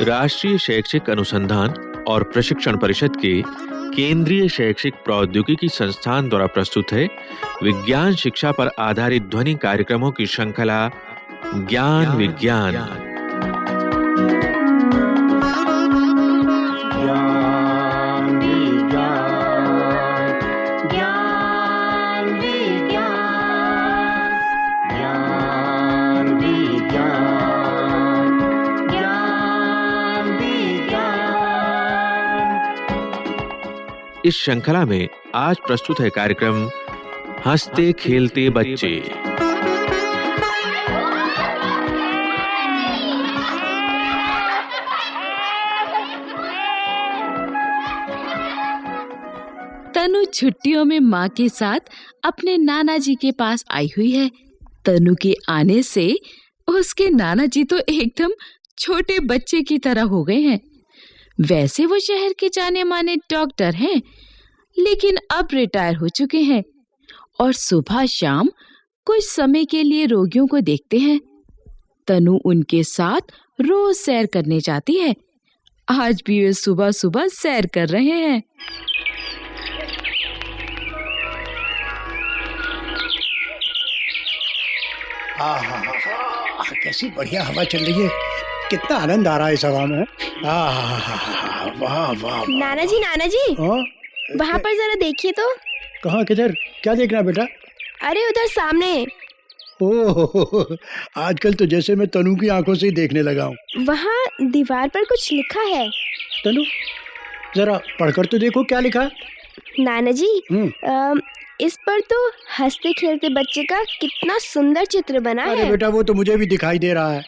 राष्ट्रीय शैक्षिक अनुसंधान और प्रशिक्षण परिषद के केंद्रीय शैक्षिक प्रौद्योगिकी संस्थान द्वारा प्रस्तुत है विज्ञान शिक्षा पर आधारित ध्वनि कार्यक्रमों की श्रृंखला ज्ञान विज्ञान। इस श्रृंखला में आज प्रस्तुत है कार्यक्रम हंसते खेलते बच्चे। तनु छुट्टियों में माँ के साथ अपने नाना जी के पास आई हुई है। तनु के आने से उसके नाना जी तो एकदम छोटे बच्चे की तरह हो गए हैं। वैसे वो शहर के जाने माने डॉक्टर हैं, लेकिन अब रिटायर हो चुके हैं और सुबह शाम कुछ समय के लिए रोगियों को देखते हैं। तनु उनके साथ रोज सैर करने जाती है। आज भी वे सुबह सुबह सैर कर रहे हैं। कैसी बढ़िया हवा चल रही है, कितना आनंद आ रहा है इस हवा में। वाह वाह। नाना जी वहाँ पर जरा देखिए तो। कहाँ, किधर, क्या देखना बेटा? अरे उधर सामने। ओह, आजकल तो जैसे मैं तनु की आंखों से ही देखने लगा हूँ। वहाँ दीवार पर कुछ लिखा है। तनु जरा पढ़कर तो देखो क्या लिखा है। नाना जी इस पर तो हंसते खेलते बच्चे का कितना सुंदर चित्र बना है। अरे बेटा वो तो मुझे भी दिखाई दे रहा है।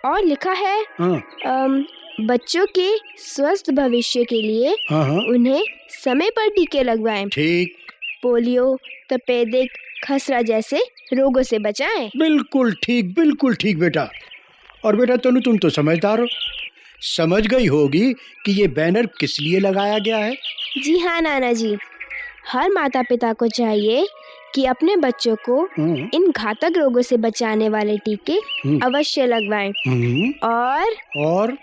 और लिखा है बच्चों के स्वस्थ भविष्य के लिए उन्हें समय पर टीके लगवाएं। ठीक। पोलियो, तपेदिक, खसरा जैसे रोगों से बचाएं। बिल्कुल ठीक बेटा। और बेटा तनु तुम तो समझदार हो, समझ गई होगी कि ये बैनर किस लिए लगाया गया है। जी हाँ नाना जी, हर माता पिता को चाहिए कि अपने बच्चों को इन घातक रोगों से बचाने वाले टीके अवश्य लगवाएं। और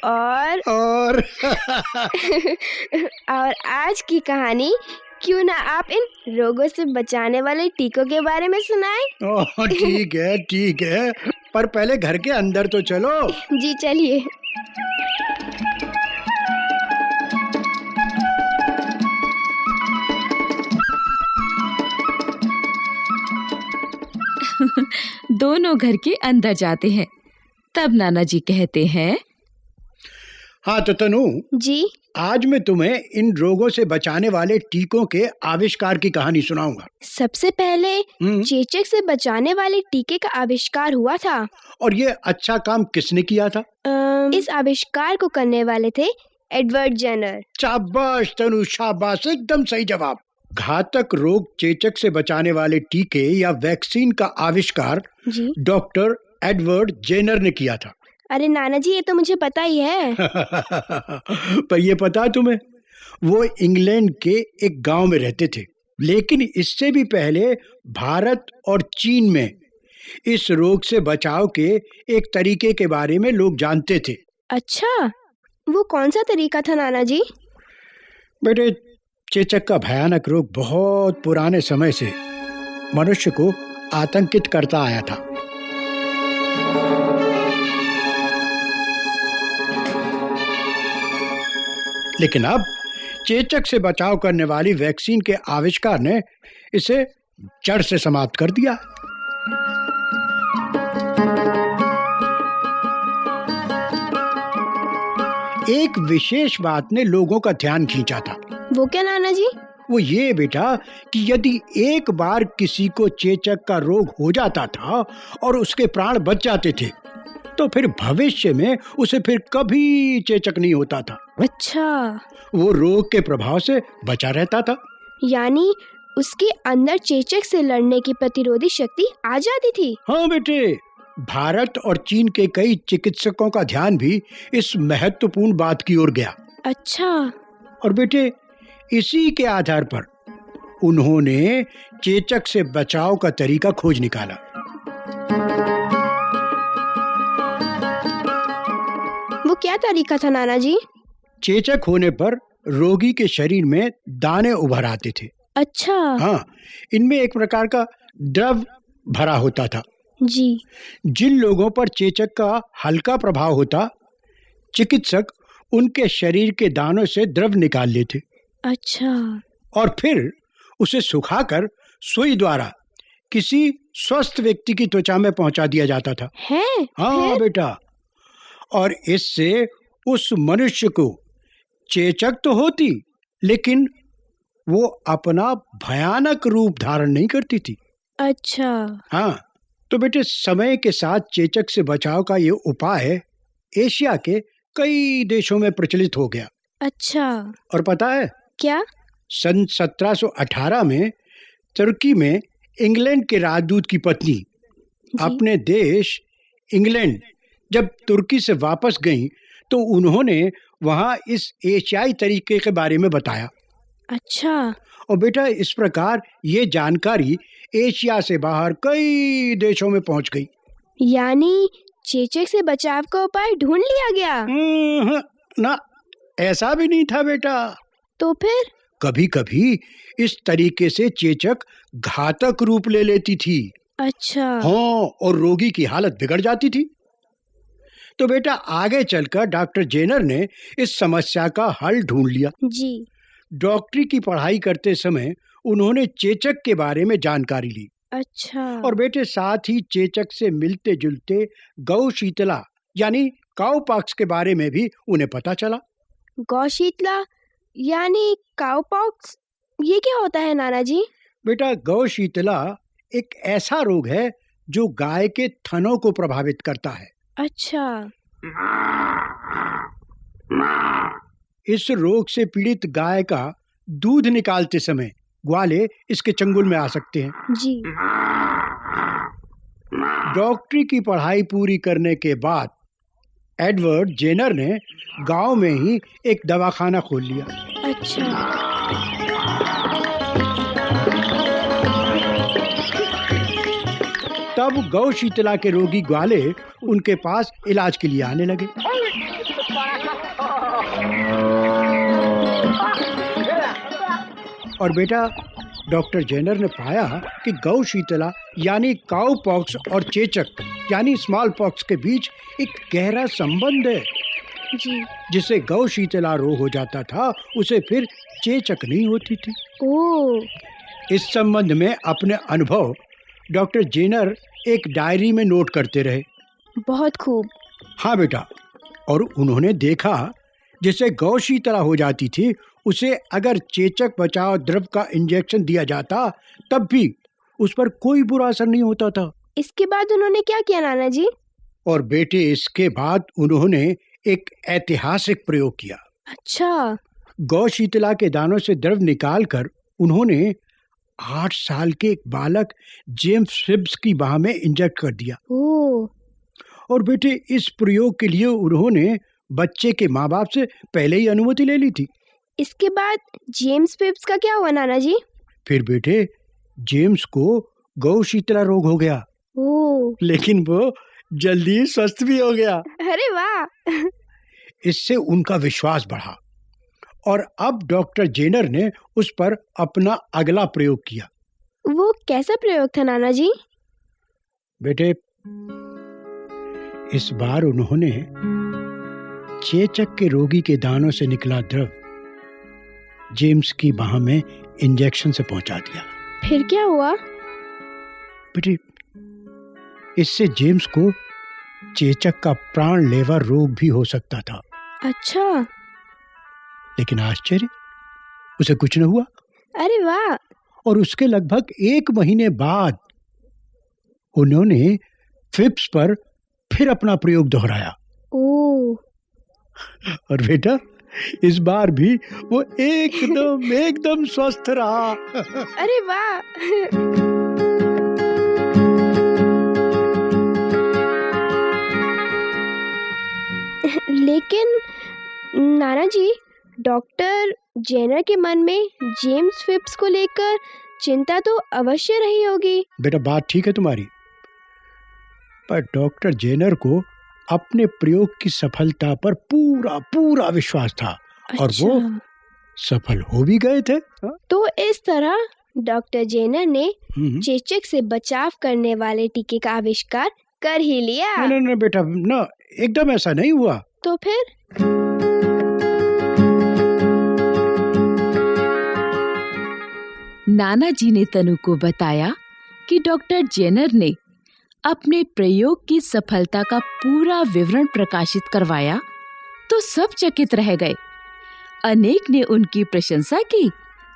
और आज की कहानी क्यों ना आप इन रोगों से बचाने वाले टीकों के बारे में सुनाएं। ठीक है, पर पहले घर के अंदर तो चलो। जी चलिए। दोनों घर के अंदर जाते हैं। तब नाना जी कहते हैं, हाँ तो तनु जी, आज मैं तुम्हें इन रोगों से बचाने वाले टीकों के आविष्कार की कहानी सुनाऊंगा। सबसे पहले चेचक से बचाने वाले टीके का आविष्कार हुआ था। और ये अच्छा काम किसने किया था? इस आविष्कार को करने वाले थे एडवर्ड जेनर। शाबाश तनु, शाबाश, एकदम सही जवाब। घातक रोग चेचक से बचाने वाले टीके या वैक्सीन का आविष्कार डॉक्टर एडवर्ड जेनर ने किया था। अरे नाना जी ये तो मुझे पता ही है। पर ये पता तुम्हें, वो इंग्लैंड के एक गांव में रहते थे, लेकिन इससे भी पहले भारत और चीन में इस रोग से बचाव के एक तरीके के बारे में लोग जानते थे। अच्छा, वो कौन सा तरीका था नाना जी? बेटे चेचक का भयानक रोग बहुत पुराने समय से मनुष्य को आतंकित करता आया था। लेकिन अब चेचक से बचाव करने वाली वैक्सीन के आविष्कार ने इसे जड़ से समाप्त कर दिया। एक विशेष बात ने लोगों का ध्यान खींचा था। वो क्या नाना जी? वो ये बेटा कि यदि एक बार किसी को चेचक का रोग हो जाता था और उसके प्राण बच जाते थे, तो फिर भविष्य में उसे फिर कभी चेचक नहीं होता था। अच्छा, वो रोग के प्रभाव से बचा रहता था। यानी उसके अंदर चेचक से लड़ने की प्रतिरोधी शक्ति आ जाती थी। हाँ बेटे, भारत और चीन के कई चिकित्सकों का ध्यान भी इस महत्वपूर्ण बात की ओर गया। अच्छा। और बेटे इसी के आधार पर उन्होंने चेचक से बचाव का तरीका खोज निकाला। क्या तरीका था नाना जी? चेचक होने पर रोगी के शरीर में दाने उभर आते थे। अच्छा। हाँ, इनमें एक प्रकार का द्रव भरा होता था। जी। जिन लोगों पर चेचक का हल्का प्रभाव होता, चिकित्सक उनके शरीर के दानों से द्रव निकाल लेते। अच्छा। और फिर उसे सुखाकर सुई द्वारा किसी स्वस्थ व्यक्ति की त्वचा में पहुंचा दिया जाता था। है? हाँ बेटा, और इससे उस मनुष्य को चेचक तो होती, लेकिन वो अपना भयानक रूप धारण नहीं करती थी। अच्छा। हाँ, तो बेटे समय के साथ चेचक से बचाव का ये उपाय एशिया के कई देशों में प्रचलित हो गया। अच्छा। और पता है क्या? सन 1718 में तुर्की में इंग्लैंड के राजदूत की पत्नी अपने देश इंग्लैंड जब तुर्की से वापस गईं, तो उन्होंने वहां इस एशियाई तरीके के बारे में बताया। अच्छा। और बेटा, इस प्रकार ये जानकारी एशिया से बाहर कई देशों में पहुंच गई। यानी चेचक से बचाव का उपाय ढूंढ लिया गया? ना, ऐसा भी नहीं था बेटा। तो फिर? कभी कभी इस तरीके से चेचक घातक रूप ले लेती थी। अच्छा। हाँ, और रोगी की हालत बिगड़ जाती थी। तो बेटा, आगे चलकर डॉक्टर जेनर ने इस समस्या का हल ढूंढ लिया। जी। डॉक्टरी की पढ़ाई करते समय उन्होंने चेचक के बारे में जानकारी ली। अच्छा। और बेटे, साथ ही चेचक से मिलते जुलते गौशीतला यानी काउपॉक्स के बारे में भी उन्हें पता चला। गौशीतला यानी काउपॉक्स, ये क्या होता है नाना जी? बेटा, गौशीतला एक ऐसा रोग है जो गाय के थनों को प्रभावित करता है। अच्छा। इस रोग से पीड़ित गाय का दूध निकालते समय ग्वाले इसके चंगुल में आ सकते हैं। जी। डॉक्टरी की पढ़ाई पूरी करने के बाद एडवर्ड जेनर ने गांव में ही एक दवाखाना खोल लिया। अच्छा। तब गौशीतला के रोगी ग्वाले उनके पास इलाज के लिए आने लगे। और बेटा, डॉक्टर जेनर ने पाया कि गौशीतला यानी काउपॉक्स और चेचक यानी स्मॉल पॉक्स के बीच एक गहरा संबंध है। जी। जिसे गौशीतला रोग हो जाता था, उसे फिर चेचक नहीं होती थी। ओह। इस संबंध में अपने अनुभव डॉक्टर जेनर एक डायरी में नोट करते रहे। बहुत खूब। हाँ बेटा, और उन्होंने देखा जिसे गौशीतला हो जाती थी, उसे अगर चेचक बचाव द्रव का इंजेक्शन दिया जाता, तब भी उस पर कोई बुरा असर नहीं होता था। इसके बाद उन्होंने क्या किया नाना जी? और बेटे, इसके बाद उन्होंने एक ऐतिहासिक प्रयोग किया। अच्छा। गौशीतला के दानों से द्रव निकालकर उन्होंने 8 साल के एक बालक जेम्स फिब्स की बाह में इंजेक्ट कर दिया। ओह। और बेटे, इस प्रयोग के लिए उन्होंने बच्चे के माँ बाप से पहले ही अनुमति ले ली थी। इसके बाद जेम्स फिब्स का क्या हुआ नाना जी? फिर बेटे, जेम्स को गौशीतला रोग हो गया। ओह। लेकिन वो जल्दी स्वस्थ भी हो गया। अरे वाह। इससे उनका विश्वास बढ़ा और अब डॉक्टर जेनर ने उस पर अपना अगला प्रयोग किया। वो कैसा प्रयोग था नाना जी? बेटे, इस बार उन्होंने चेचक के रोगी के दानों से निकला द्रव जेम्स की बाह में इंजेक्शन से पहुंचा दिया। फिर क्या हुआ? बेटे, इससे जेम्स को चेचक का प्राण लेवा रोग भी हो सकता था। अच्छा। लेकिन आश्चर्य, उसे कुछ न हुआ। अरे वाह। और उसके लगभग 1 महीने बाद उन्होंने फिब्स पर फिर अपना प्रयोग दोहराया। ओह। और बेटा, इस बार भी वो एकदम स्वस्थ रहा। अरे वाह। लेकिन नाना जी, डॉक्टर जेनर के मन में जेम्स फिब्स को लेकर चिंता तो अवश्य रही होगी। बेटा, बात ठीक है तुम्हारी, पर डॉक्टर जेनर को अपने प्रयोग की सफलता पर पूरा पूरा विश्वास था। और वो सफल हो भी गए थे। तो इस तरह डॉक्टर जेनर ने चेचक से बचाव करने वाले टीके का आविष्कार कर ही लिया। नहीं बेटा, ना, एकदम ऐसा नहीं हुआ। तो फिर? नाना जी ने तनु को बताया कि डॉक्टर जेनर ने अपने प्रयोग की सफलता का पूरा विवरण प्रकाशित करवाया तो सब चकित रह गए। अनेक ने उनकी प्रशंसा की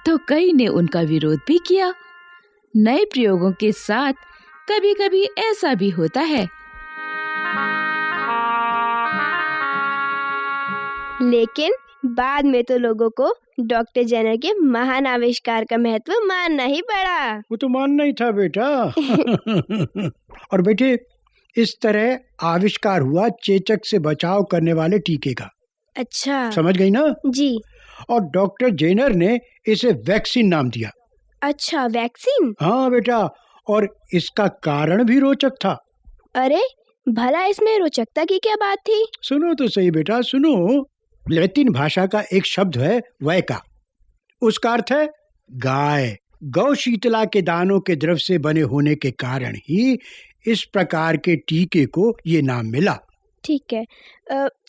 तो कई ने उनका विरोध भी किया। नए प्रयोगों के साथ कभी-कभी ऐसा भी होता है। लेकिन बाद में तो लोगों को डॉक्टर जेनर के महान आविष्कार का महत्व मानना ही पड़ा। वो तो मानना ही था बेटा। और बेटे, इस तरह आविष्कार हुआ चेचक से बचाव करने वाले टीके का। अच्छा, समझ गई ना? जी। और डॉक्टर जेनर ने इसे वैक्सीन नाम दिया। अच्छा, वैक्सीन? हाँ बेटा, और इसका कारण भी रोचक था। अरे भला इसमें रोचकता की क्या बात थी? सुनो तो सही बेटा, सुनो। लैटिन भाषा का एक शब्द है वैका, उसका अर्थ है गाय। गौ शीतला के दानों के द्रव से बने होने के कारण ही इस प्रकार के टीके को ये नाम मिला। ठीक है,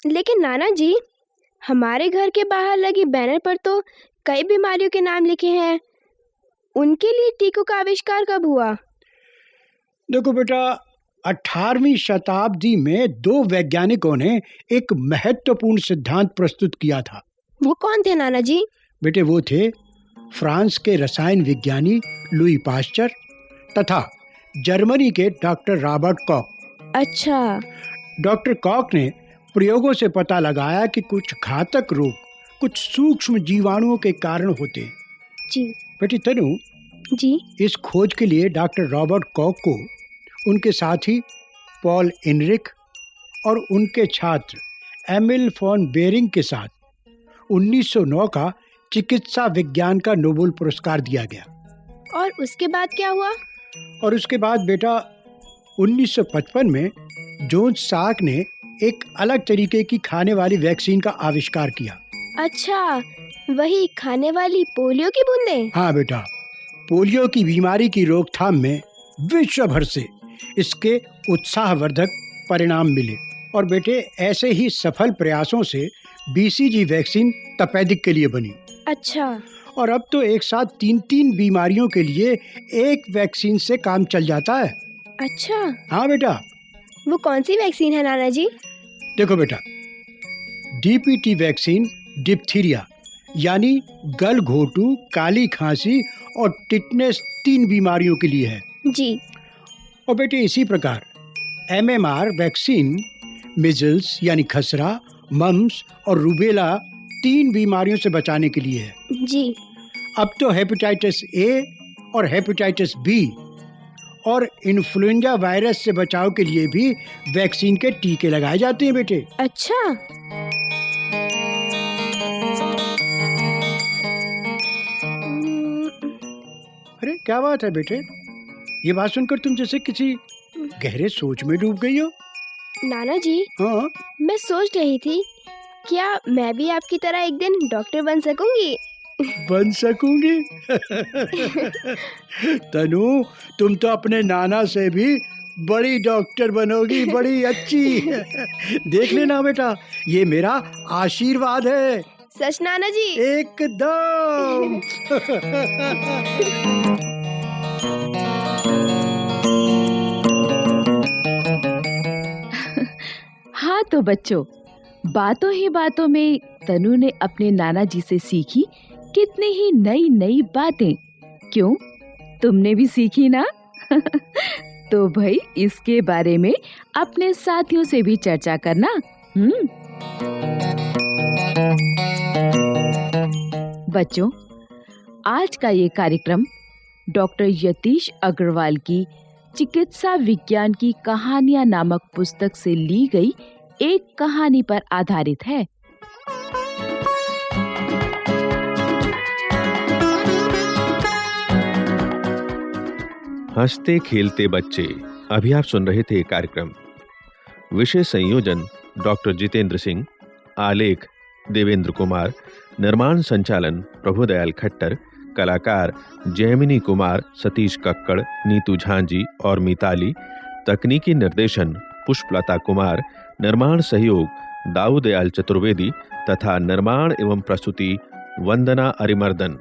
लेकिन नाना जी, हमारे घर के बाहर लगी बैनर पर तो कई बीमारियों के नाम लिखे हैं। उनके लिए टीकों का आविष्कार कब हुआ? देखो बेटा, 18वीं शताब्दी में दो वैज्ञानिकों ने एक महत्वपूर्ण सिद्धांत प्रस्तुत किया था। वो कौन थे नाना जी? बेटे, वो थे फ्रांस के रसायन विज्ञानी लुई पाश्चर तथा जर्मनी के डॉक्टर रॉबर्ट कॉक। अच्छा। डॉक्टर कॉक ने प्रयोगों से पता लगाया कि कुछ घातक रोग कुछ सूक्ष्म जीवाणुओं के कारण होते हैं। जी बेटी तनु जी। इस खोज के लिए डॉक्टर रॉबर्ट कॉक को उनके साथी पॉल इनरिक और उनके छात्र एमिल फॉन बेरिंग के साथ 1909 का चिकित्सा विज्ञान का नोबेल पुरस्कार दिया गया। और उसके बाद क्या हुआ? और उसके बाद बेटा 1955 में जोन साक ने एक अलग तरीके की खाने वाली वैक्सीन का आविष्कार किया। अच्छा, वही खाने वाली पोलियो की बूंदें? हाँ बेटा, पोलियो की बीमारी की रोकथाम में विश्व भर से इसके उत्साहवर्धक परिणाम मिले। और बेटे, ऐसे ही सफल प्रयासों से बीसीजी वैक्सीन तपेदिक के लिए बनी। अच्छा। और अब तो एक साथ 3-3 बीमारियों के लिए एक वैक्सीन से काम चल जाता है। अच्छा। हाँ बेटा। वो कौन सी वैक्सीन है नाना जी? देखो बेटा, डीपीटी वैक्सीन डिप्थीरिया यानी गल घोटू, काली खांसी और टिटनेस 3 बीमारियों के लिए है। जी। और बेटे इसी प्रकार एमएमआर वैक्सीन मिजल्स यानी खसरा, मम्स और रूबेला 3 बीमारियों से बचाने के लिए है। जी। अब तो हेपेटाइटिस ए और हेपेटाइटिस बी और इन्फ्लुएंजा वायरस से बचाव के लिए भी वैक्सीन के टीके लगाए जाते हैं बेटे। अच्छा। अरे क्या बात है बेटे, ये बात सुनकर तुम जैसे किसी गहरे सोच में डूब गई हो। नाना जी, हाँ, मैं सोच रही थी क्या मैं भी आपकी तरह एक दिन डॉक्टर बन सकूंगी? बन सकूंगी? तनु, तुम तो अपने नाना से भी बड़ी डॉक्टर बनोगी, बड़ी अच्छी। देख लेना बेटा, ये मेरा आशीर्वाद है। सच नाना जी? एकदम। हाँ तो बच्चों, बातों ही बातों में तनु ने अपने नाना जी से सीखी कितनी ही नई नई बातें। क्यों, तुमने भी सीखी ना? तो भाई इसके बारे में अपने साथियों से भी चर्चा करना। बच्चों, आज का ये कार्यक्रम डॉक्टर यतीश अग्रवाल की चिकित्सा विज्ञान की कहानियां नामक पुस्तक से ली गई एक कहानी पर आधारित है। हंसते खेलते बच्चे, अभी आप सुन रहे थे कार्यक्रम। विषय संयोजन डॉक्टर जितेंद्र सिंह, आलेख देवेंद्र कुमार, निर्माण संचालन प्रभुदयाल खट्टर, कलाकार जैमिनी कुमार, सतीश कक्कड़, नीतू झांझी और मिताली, तकनीकी निर्देशन पुष्पलता कुमार, निर्माण सहयोग दाऊदयाल चतुर्वेदी तथा निर्माण एवं प्रस्तुति वंदना अरिमर्दन।